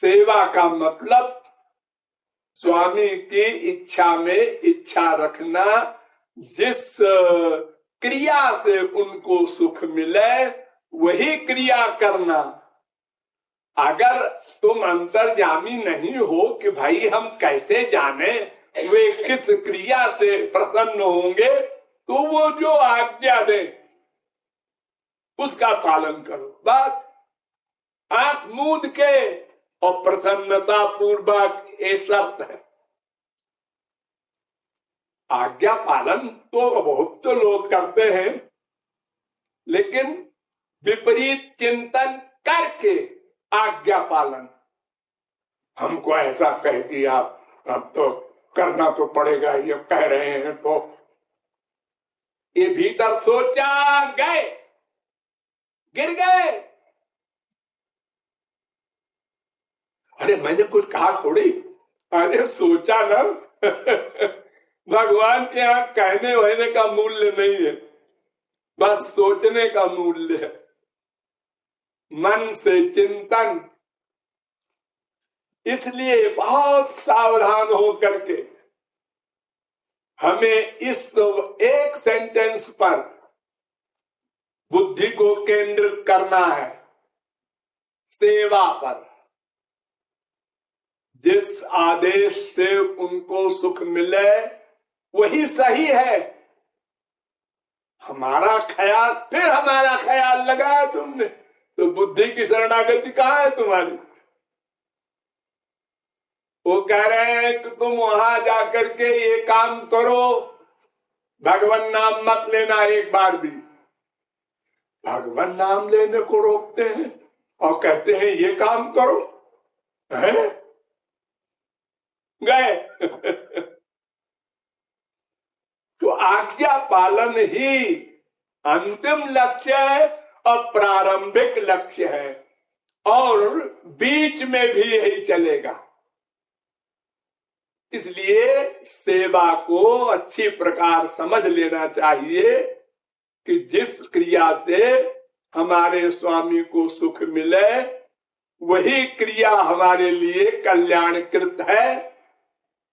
सेवा का मतलब स्वामी की इच्छा में इच्छा रखना, जिस क्रिया से उनको सुख मिले वही क्रिया करना। अगर तुम अंतर्यामी नहीं हो कि भाई हम कैसे जाने वे किस क्रिया से प्रसन्न होंगे, तो वो जो आज्ञा दे उसका पालन करो। बस आंख मूंद के और प्रसन्नता पूर्वक, ये शर्त है। आज्ञा पालन तो बहुत तो लोग करते हैं, लेकिन विपरीत चिंतन करके आज्ञा पालन। हमको ऐसा कह दिया, अब तो करना तो पड़ेगा, ये कह रहे हैं तो ये भीतर सोचा गए, गिर गए। अरे मैंने कुछ कहा थोड़ी, अरे सोचा ना। भगवान के यहाँ कहने वहने का मूल्य नहीं है, बस सोचने का मूल्य है। मन से चिंतन। इसलिए बहुत सावधान हो करके हमें इस एक सेंटेंस पर बुद्धि को केंद्रित करना है, सेवा पर। जिस आदेश से उनको सुख मिले वही सही है। हमारा ख्याल, फिर हमारा ख्याल लगाया तुमने, तो बुद्धि की शरणागति कहाँ है तुम्हारी? वो कह रहे हैं कि तुम वहां जाकर के ये काम करो, भगवान नाम मत लेना एक बार भी। भगवान नाम लेने को रोकते हैं और कहते हैं ये काम करो, है? गए। तो आज्ञा पालन ही अंतिम लक्ष्य है और प्रारंभिक लक्ष्य है, और बीच में भी यही चलेगा। इसलिए सेवा को अच्छी प्रकार समझ लेना चाहिए कि जिस क्रिया से हमारे स्वामी को सुख मिले वही क्रिया हमारे लिए कल्याणकृत है,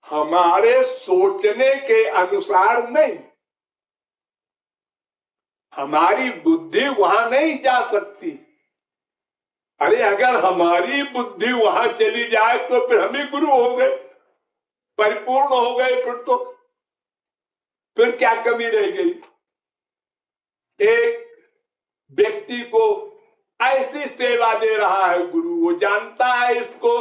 हमारे सोचने के अनुसार नहीं। हमारी बुद्धि वहां नहीं जा सकती। अरे अगर हमारी बुद्धि वहां चली जाए तो फिर हम ही गुरु हो गए, परिपूर्ण हो गए। फिर क्या कमी रह गई? एक व्यक्ति को ऐसी सेवा दे रहा है गुरु, वो जानता है इसको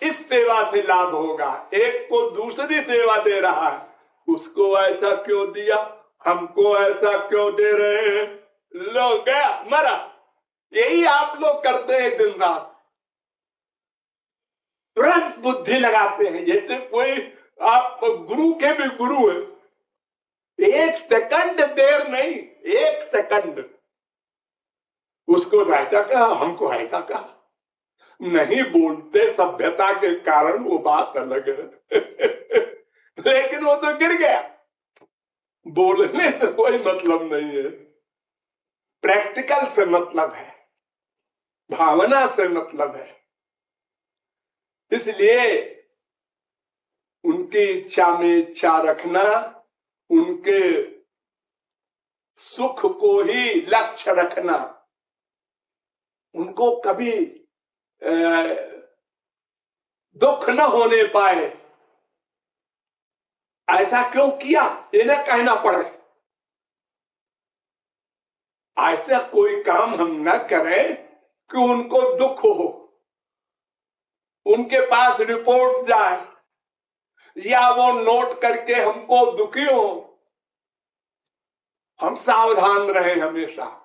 इस सेवा से लाभ होगा। एक को दूसरी सेवा दे रहा है, उसको ऐसा क्यों दिया, हमको ऐसा क्यों दे रहे हैं? लो गया, मरा। यही आप लोग करते हैं दिन रात। तुरंत बुद्धि लगाते हैं जैसे कोई आप गुरु के भी गुरु है। एक सेकंड देर नहीं, एक सेकंड। उसको ऐसा कहा, हमको ऐसा कहा। नहीं बोलते सभ्यता के कारण, वो बात अलग है। लेकिन वो तो गिर गया। बोलने से कोई मतलब नहीं है, प्रैक्टिकल से मतलब है, भावना से मतलब है। इसलिए उनकी इच्छा में इच्छा रखना, उनके सुख को ही लक्ष्य रखना, उनको कभी दुख न होने पाए, ऐसा क्यों किया इन्हें कहना पड़े। ऐसा कोई काम हम न करें कि उनको दुख हो, उनके पास रिपोर्ट जाए या वो नोट करके हमको दुखी हो। हम सावधान रहे हमेशा।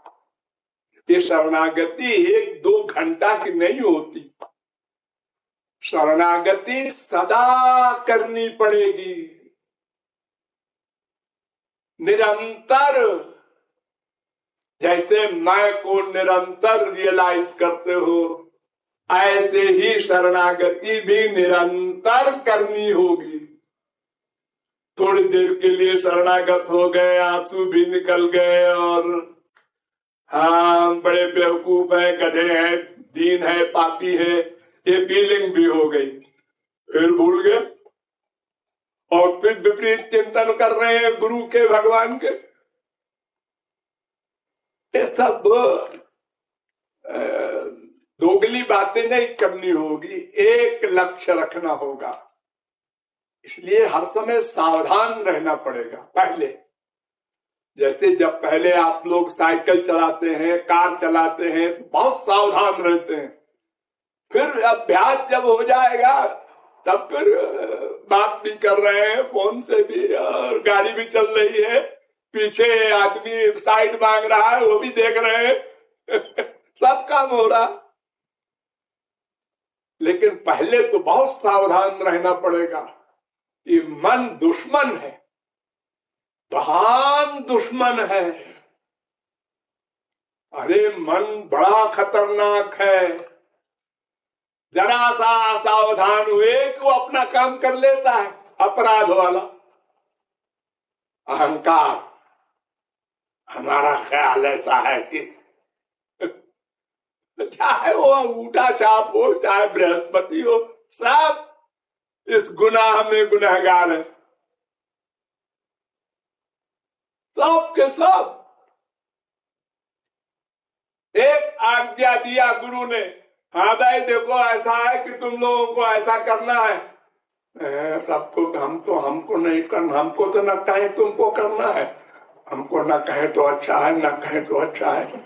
ये शरणागति 1-2 घंटा की नहीं होती, शरणागति सदा करनी पड़ेगी, निरंतर। जैसे मैं को निरंतर रियलाइज करते हो, ऐसे ही शरणागति भी निरंतर करनी होगी। थोड़ी देर के लिए शरणागत हो गए, आंसू भी निकल गए और हाँ बड़े बेवकूफ है, गधे हैं, दीन है, पापी है, ये फीलिंग भी हो गई, फिर भूल गए और फिर विपरीत चिंतन कर रहे हैं गुरु के, भगवान के। ये सब दोगली बातें नहीं करनी होगी, एक लक्ष्य रखना होगा। इसलिए हर समय सावधान रहना पड़ेगा। पहले जैसे जब पहले आप लोग साइकिल चलाते हैं, कार चलाते हैं तो बहुत सावधान रहते हैं, फिर अभ्यास जब हो जाएगा तब फिर बात भी कर रहे हैं फोन से भी, और गाड़ी भी चल रही है, पीछे आदमी साइड मांग रहा है वो भी देख रहे हैं सब काम हो रहा। लेकिन पहले तो बहुत सावधान रहना पड़ेगा। ये मन दुश्मन है, महान दुश्मन है। अरे मन बड़ा खतरनाक है। जरा सा सावधान हुए कि वो अपना काम कर लेता है। अपराध वाला अहंकार, हमारा ख्याल ऐसा है कि चाहे वो अंगूठा छाप हो, चाहे बृहस्पति हो, सब इस गुनाह में गुनहगार है, सब के सब। एक आज्ञा दिया गुरु ने, हाँ भाई देखो ऐसा है कि तुम लोगों को ऐसा करना है। सबको हमको नहीं करना, हमको तो न कहे तुमको करना है, हमको न कहे तो अच्छा है, न कहे तो अच्छा है।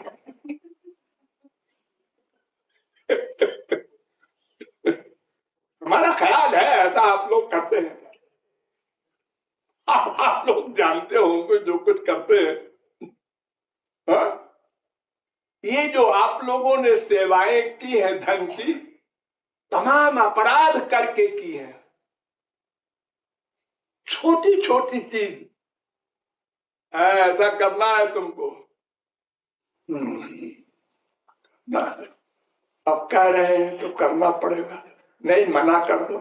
हमारा ख्याल है ऐसा आप लोग करते हैं। आप लोग जानते होंगे जो कुछ करते हैं। हाँ? ये जो आप लोगों ने सेवाएं की है धन की, तमाम अपराध करके की है। छोटी छोटी चीज ऐसा करना है तुमको, अब कह रहे हैं तो करना पड़ेगा, नहीं मना कर दो,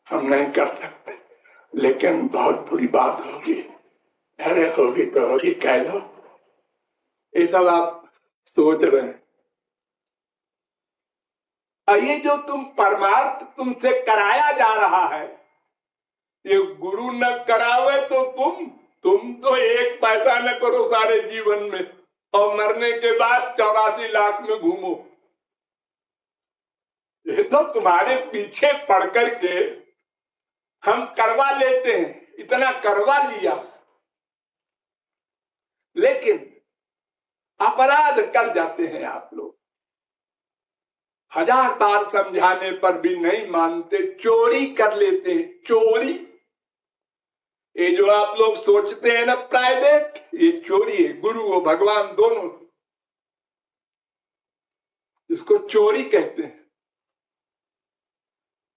हम नहीं कर सकते, लेकिन बहुत बुरी बात होगी। अरे होगी तो होगी, कह दो। ये सब आप सोच रहे हैं। ये जो तुम परमार्थ तुमसे कराया जा रहा है, ये गुरु न करावे तो तुम तो एक पैसा न करो सारे जीवन में, और मरने के बाद 84 लाख में घूमो। ये तो तुम्हारे पीछे पड़ करके हम करवा लेते हैं, इतना करवा लिया, लेकिन अपराध कर जाते हैं आप लोग। 1000 बार समझाने पर भी नहीं मानते, चोरी कर लेते हैं। चोरी, ये जो आप लोग सोचते हैं ना प्राइवेट, ये चोरी है। गुरु और भगवान दोनों से, इसको चोरी कहते हैं।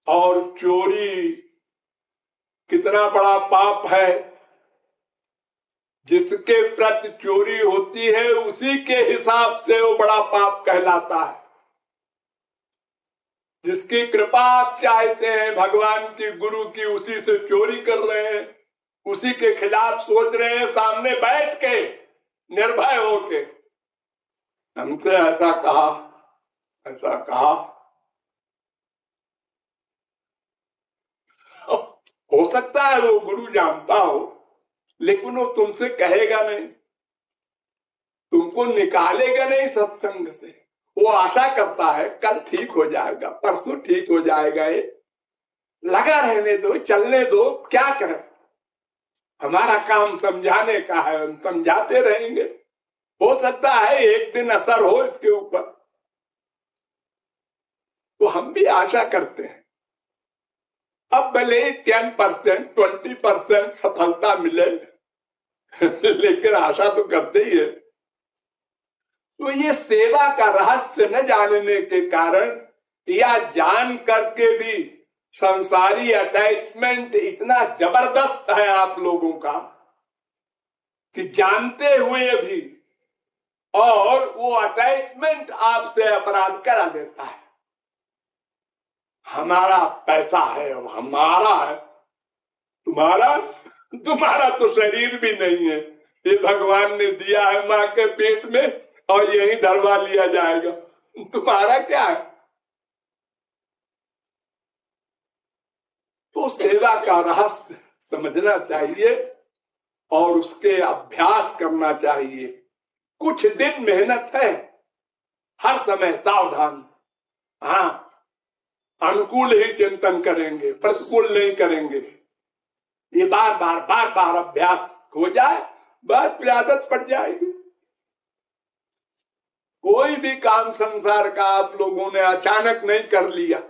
और चोरी कितना बड़ा पाप है। जिसके प्रति चोरी होती है उसी के हिसाब से वो बड़ा पाप कहलाता है। जिसकी कृपा आप चाहते हैं भगवान की, गुरु की, उसी से चोरी कर रहे हैं, उसी के खिलाफ सोच रहे हैं, सामने बैठ के निर्भय होके हमसे ऐसा कहा, ऐसा कहा। हो सकता है वो गुरु जानता हो, लेकिन वो तुमसे कहेगा नहीं, तुमको निकालेगा नहीं सत्संग से। वो आशा करता है कल ठीक हो जाएगा, परसों ठीक हो जाएगा, ये लगा रहने दो, चलने दो, क्या करें, हमारा काम समझाने का है, हम समझाते रहेंगे। हो सकता है एक दिन असर हो इसके ऊपर, तो हम भी आशा करते हैं। अब भले 10%, 20% सफलता मिले, लेकिन आशा तो करते ही है। तो ये सेवा का रहस्य न जानने के कारण, या जान करके भी संसारी अटैचमेंट इतना जबरदस्त है आप लोगों का कि जानते हुए भी, और वो अटैचमेंट आपसे अपराध करा देता है। हमारा पैसा है, हमारा है, तुम्हारा तो शरीर भी नहीं है, ये भगवान ने दिया है माँ के पेट में, और यही धरवा लिया जाएगा। तुम्हारा क्या है? तो सेवा का रहस्य समझना चाहिए और उसके अभ्यास करना चाहिए। कुछ दिन मेहनत है, हर समय सावधान। हाँ, अनुकूल ही चिंतन करेंगे, प्रतिकूल नहीं करेंगे। ये बार बार अभ्यास हो जाए, बस फिर आदत पड़ जाएगी। कोई भी काम संसार का आप लोगों ने अचानक नहीं कर लिया,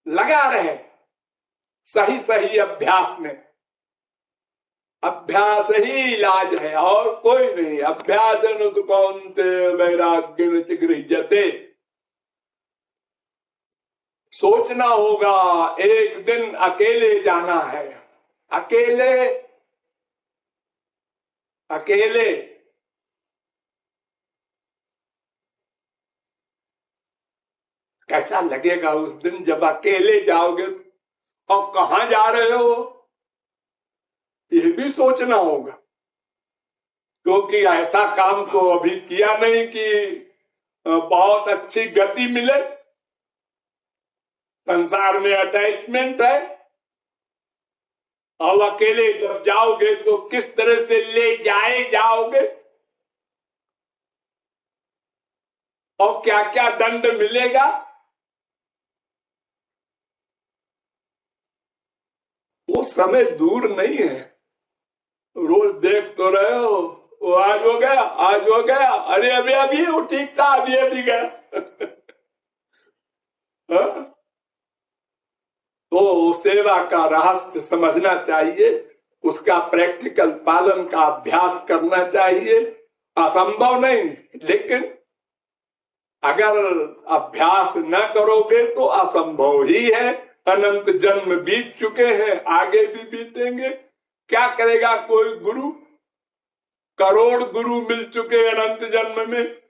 लगा रहे सही सही अभ्यास में। अभ्यास ही इलाज है और कोई नहीं। अभ्यास तो कौनते वैराग्य गृह्यते। सोचना होगा एक दिन अकेले जाना है। अकेले अकेले कैसा लगेगा उस दिन जब अकेले जाओगे और कहां जा रहे हो, ये भी सोचना होगा। क्योंकि ऐसा काम तो अभी किया नहीं कि बहुत अच्छी गति मिले। संसार में अटैचमेंट है और अकेले जब जाओगे तो किस तरह से ले जाओगे और क्या क्या दंड मिलेगा। वो समय दूर नहीं है। रोज देख तो रहे हो, वो आज हो गया, आज हो गया, अरे अभी वो ठीक था, अभी गया। तो सेवा का रहस्य समझना चाहिए, उसका प्रैक्टिकल पालन का अभ्यास करना चाहिए। असंभव नहीं, लेकिन अगर अभ्यास न करोगे तो असंभव ही है। अनंत जन्म बीत चुके हैं, आगे भी बीतेंगे। क्या करेगा कोई गुरु? करोड़ गुरु मिल चुके अनंत जन्म में,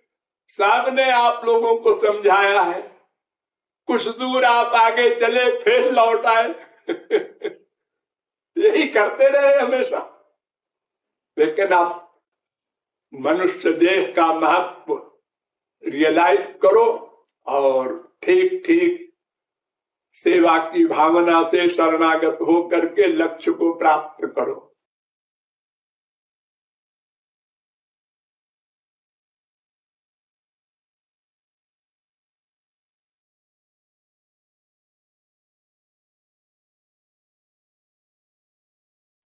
सबने आप लोगों को समझाया है। कुछ दूर आप आगे चले फिर लौट आए। यही करते रहे हमेशा। लेकिन आप मनुष्य देह का महत्व रियलाइज करो और ठीक ठीक सेवा की भावना से शरणागत हो करके लक्ष्य को प्राप्त करो।